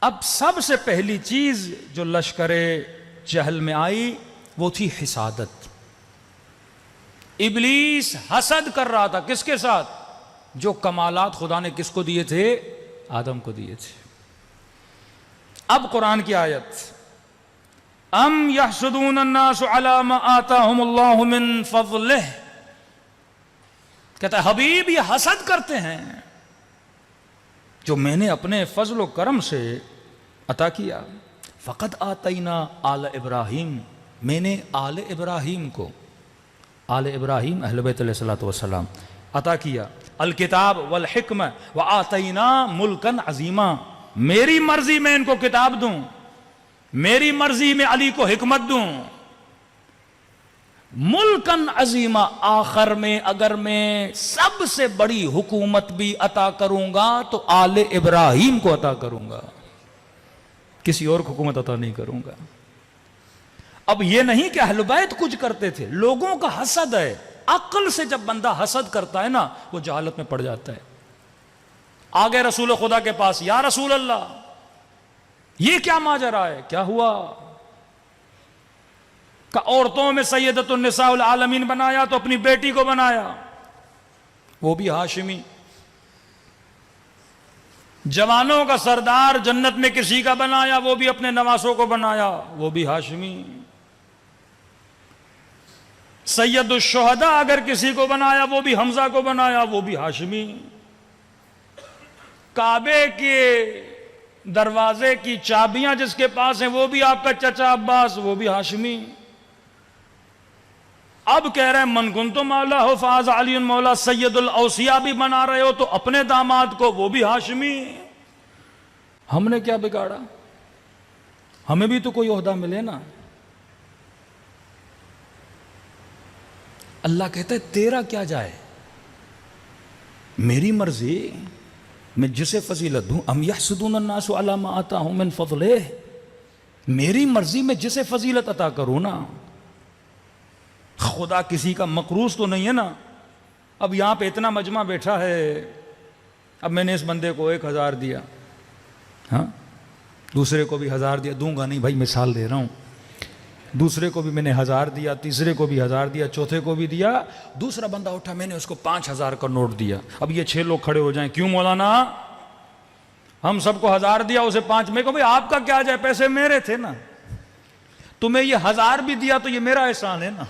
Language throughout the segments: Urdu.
اب سب سے پہلی چیز جو لشکر جہل میں آئی وہ تھی حسادت. ابلیس حسد کر رہا تھا کس کے ساتھ؟ جو کمالات خدا نے کس کو دیے تھے؟ آدم کو دیے تھے. اب قرآن کی آیت ام یحسدون الناس علی ما آتاہم اللہ من فضلہ، کہتا ہے حبیب یہ حسد کرتے ہیں جو میں نے اپنے فضل و کرم سے عطا کیا. فقد آتینا آل ابراہیم، میں نے آل ابراہیم کو، آل ابراہیم اہل بیت علیہ الصلوۃ والسلام عطا کیا الکتاب والحکمہ وآتینا ملکا عظیما. میری مرضی میں ان کو کتاب دوں، میری مرضی میں علی کو حکمت دوں. ملکن عظیما، آخر میں اگر میں سب سے بڑی حکومت بھی عطا کروں گا تو آل ابراہیم کو عطا کروں گا، کسی اور کو حکومت عطا نہیں کروں گا. اب یہ نہیں کہ اہل بیت کچھ کرتے تھے، لوگوں کا حسد ہے. عقل سے جب بندہ حسد کرتا ہے نا وہ جہالت میں پڑ جاتا ہے. آگے رسول خدا کے پاس، یا رسول اللہ یہ کیا ماجرا ہے، کیا ہوا؟ کہ عورتوں میں سیدۃ النساء العالمین بنایا تو اپنی بیٹی کو بنایا، وہ بھی ہاشمی. جوانوں کا سردار جنت میں کسی کا بنایا، وہ بھی اپنے نواسوں کو بنایا، وہ بھی ہاشمی. سید الشہداء اگر کسی کو بنایا وہ بھی حمزہ کو بنایا، وہ بھی ہاشمی. کعبے کے دروازے کی چابیاں جس کے پاس ہیں وہ بھی آپ کا چچا عباس، وہ بھی ہاشمی. اب کہہ رہے ہیں من کنت مولا ہو فاز علی مولا، سید الاوصیاء بھی بنا رہے ہو تو اپنے داماد کو، وہ بھی ہاشمی. ہم نے کیا بگاڑا؟ ہمیں بھی تو کوئی عہدہ ملے نا. اللہ کہتا ہے تیرا کیا جائے، میری مرضی میں جسے فضیلت دوں. ام یحسدون الناس علی ما آتاہم من فضلہ، میری مرضی میں جسے فضیلت عطا کروں نا. خدا کسی کا مقروض تو نہیں ہے نا. اب یہاں پہ اتنا مجمع بیٹھا ہے، اب میں نے اس بندے کو 1000 دیا، ہاں دوسرے کو بھی 1000 دیا، دوں گا نہیں بھائی مثال دے رہا ہوں. دوسرے کو بھی میں نے 1000 دیا، تیسرے کو بھی 1000 دیا، چوتھے کو بھی دیا. دوسرا بندہ اٹھا، میں نے اس کو 5000 کا نوٹ دیا. اب یہ 6 لوگ کھڑے ہو جائیں، کیوں مولانا ہم سب کو 1000 دیا اسے 5. میں کہو بھائی آپ کا کیا جائے، پیسے میرے تھے نا. تمہیں یہ 1000 بھی دیا تو یہ میرا احسان ہے نا.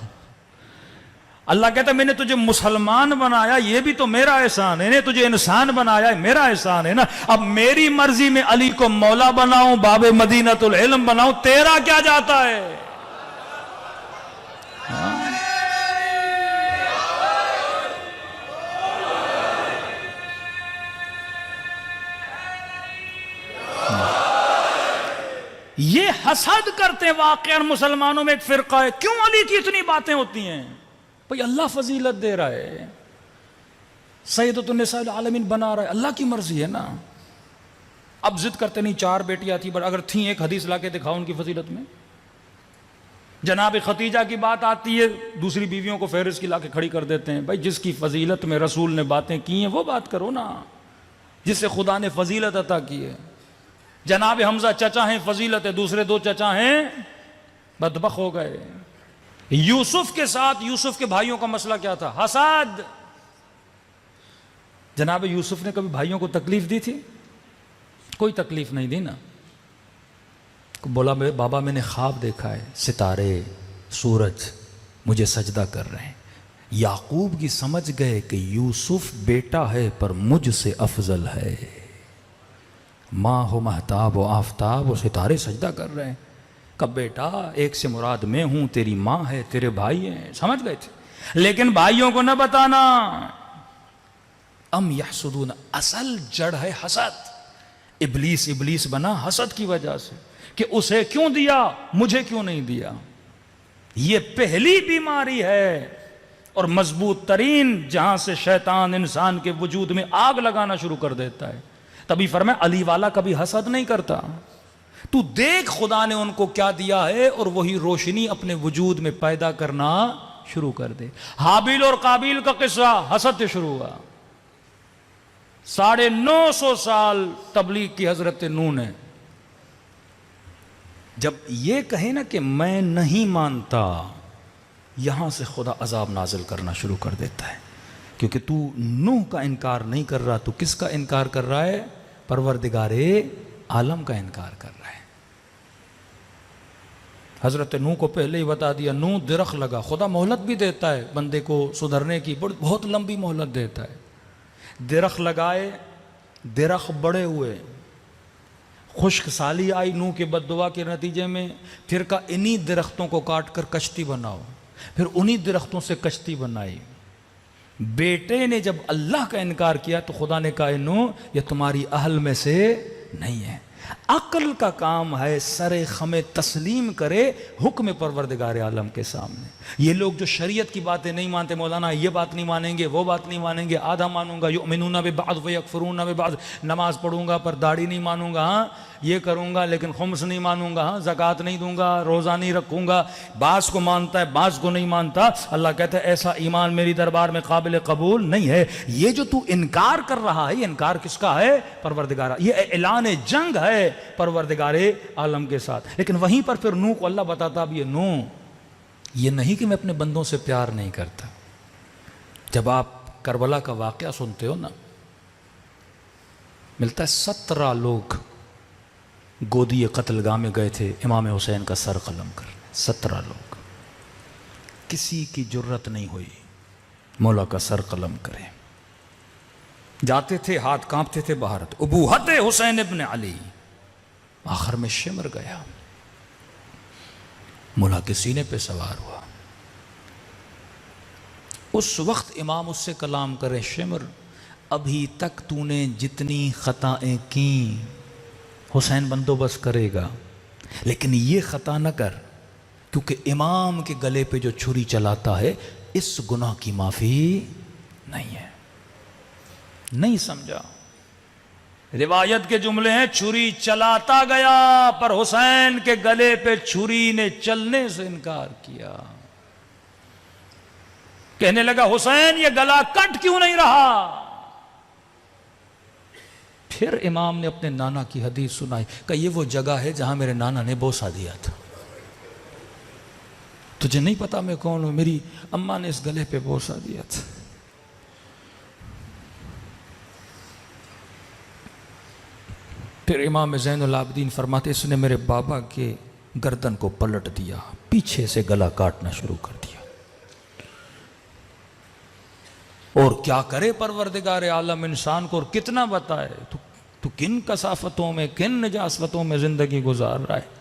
اللہ کہتا ہے میں نے تجھے مسلمان بنایا، یہ بھی تو میرا احسان ہے. تجھے انسان بنایا، میرا احسان ہے نا. اب میری مرضی میں علی کو مولا بناؤں، باب مدینۃ العلم بناؤں، تیرا کیا جاتا ہے؟ یہ حسد کرتے واقعا مسلمانوں میں ایک فرقہ ہے. کیوں علی کی اتنی باتیں ہوتی ہیں؟ بھئی اللہ فضیلت دے رہا ہے، سیدۃ النساء العالمین بنا رہا ہے، اللہ کی مرضی ہے نا. اب ضد کرتے نہیں 4 بیٹیاں تھیں، اگر تھیں ایک حدیث لا کے دکھاؤ ان کی فضیلت میں. جناب خدیجہ کی بات آتی ہے، دوسری بیویوں کو فہرست کی لا کے کھڑی کر دیتے ہیں. بھائی جس کی فضیلت میں رسول نے باتیں کی ہیں وہ بات کرو نا، جس سے خدا نے فضیلت عطا کی ہے. جناب حمزہ چچا ہیں، فضیلت ہے، دوسرے 2 چچا ہیں بدبخ ہو گئے. یوسف کے ساتھ یوسف کے بھائیوں کا مسئلہ کیا تھا؟ حسد. جناب یوسف نے کبھی بھائیوں کو تکلیف دی تھی؟ کوئی تکلیف نہیں دی نا. بولا بابا میں نے خواب دیکھا ہے، ستارے سورج مجھے سجدہ کر رہے ہیں. یعقوب کی سمجھ گئے کہ یوسف بیٹا ہے پر مجھ سے افضل ہے. ماں ہو مہتاب و آفتاب و ستارے سجدہ کر رہے ہیں. کب بیٹا ایک سے مراد میں ہوں، تیری ماں ہے، تیرے بھائی ہیں. سمجھ گئے تھے، لیکن بھائیوں کو نہ بتانا. ام یحسدون، اصل جڑ ہے حسد. ابلیس بنا حسد کی وجہ سے کہ اسے کیوں دیا، مجھے کیوں نہیں دیا. یہ پہلی بیماری ہے اور مضبوط ترین، جہاں سے شیطان انسان کے وجود میں آگ لگانا شروع کر دیتا ہے. تبھی فرمایا علی والا کبھی حسد نہیں کرتا. تو دیکھ خدا نے ان کو کیا دیا ہے اور وہی روشنی اپنے وجود میں پیدا کرنا شروع کر دے. حابیل اور قابیل کا قصہ حسد سے شروع ہوا. 950 سال تبلیغ کی حضرت نوح نے جب یہ کہے نا کہ میں نہیں مانتا، یہاں سے خدا عذاب نازل کرنا شروع کر دیتا ہے، کیونکہ تو نوح کا انکار نہیں کر رہا، تو کس کا انکار کر رہا ہے؟ پروردگار عالم کا انکار کر رہا ہے۔ حضرت نوح کو پہلے ہی بتا دیا، نوح درخت لگا، خدا مہلت بھی دیتا ہے بندے کو سدھرنے کی، بہت لمبی مہلت دیتا ہے۔ درخت لگائے، درخت بڑے ہوئے، خشک سالی آئی نوح کے بد دعا کے نتیجے میں، پھر کہا انہی درختوں کو کاٹ کر کشتی بناؤ، پھر انہی درختوں سے کشتی بنائی۔ بیٹے نے جب اللہ کا انکار کیا تو خدا نے کہا نوح یہ تمہاری اہل میں سے نہیں ہے۔ عقل کا کام ہے سر خم تسلیم کرے حکم پروردگار عالم کے سامنے۔ یہ لوگ جو شریعت کی باتیں نہیں مانتے، مولانا یہ بات نہیں مانیں گے، وہ بات نہیں مانیں گے، آدھا مانوں گا، یؤمنون ببعض ویکفرون ببعض، نماز پڑھوں گا پر داڑھی نہیں مانوں گا، ہاں یہ کروں گا لیکن خمس نہیں مانوں گا، ہاں زکوٰۃ نہیں دوں گا، روزہ نہیں رکھوں گا، بعض کو مانتا ہے بعض کو نہیں مانتا۔ اللہ کہتا ہے ایسا ایمان میری دربار میں قابل قبول نہیں ہے۔ یہ جو تو انکار کر رہا ہے، یہ انکار کس کا ہے؟ پروردگار، یہ اعلان جنگ ہے پروردگار عالم کے ساتھ۔ لیکن وہیں پر پھر نوح کو اللہ بتاتا، اب یہ نوح یہ نہیں کہ میں اپنے بندوں سے پیار نہیں کرتا۔ جب آپ کربلا کا واقعہ سنتے ہو نا، ملتا ہے 17 لوگ گودی قتل گاہ میں گئے تھے امام حسین کا سر قلم کرنے، 17 لوگ، کسی کی جرت نہیں ہوئی مولا کا سر قلم کرے۔ جاتے تھے ہاتھ کانپتے تھے، بہارت ابوہت حسین ابن علی، آخر میں شمر گیا، مولا کے سینے پہ سوار ہوا۔ اس وقت امام اس سے کلام کرے، شمر ابھی تک تو نے جتنی خطائیں کی حسین بندوبست کرے گا، لیکن یہ خطا نہ کر، کیونکہ امام کے گلے پہ جو چھری چلاتا ہے اس گناہ کی معافی نہیں ہے۔ نہیں سمجھا؟ روایت کے جملے ہیں، چھری چلاتا گیا پر حسین کے گلے پہ چھری نے چلنے سے انکار کیا۔ کہنے لگا حسین یہ گلا کٹ کیوں نہیں رہا؟ پھر امام نے اپنے نانا کی حدیث سنائی کہ یہ وہ جگہ ہے جہاں میرے نانا نے بوسہ دیا تھا۔ تجھے نہیں پتا میں کون ہوں؟ میری اماں نے اس گلے پہ بوسہ دیا تھا۔ پھر امام زین العابدین فرماتے اس نے میرے بابا کے گردن کو پلٹ دیا، پیچھے سے گلا کاٹنا شروع کر دیا۔ اور کیا کرے پروردگار عالم انسان کو، اور کتنا بتائے تو کن کثافتوں میں، کن نجاستوں میں زندگی گزار رہا ہے۔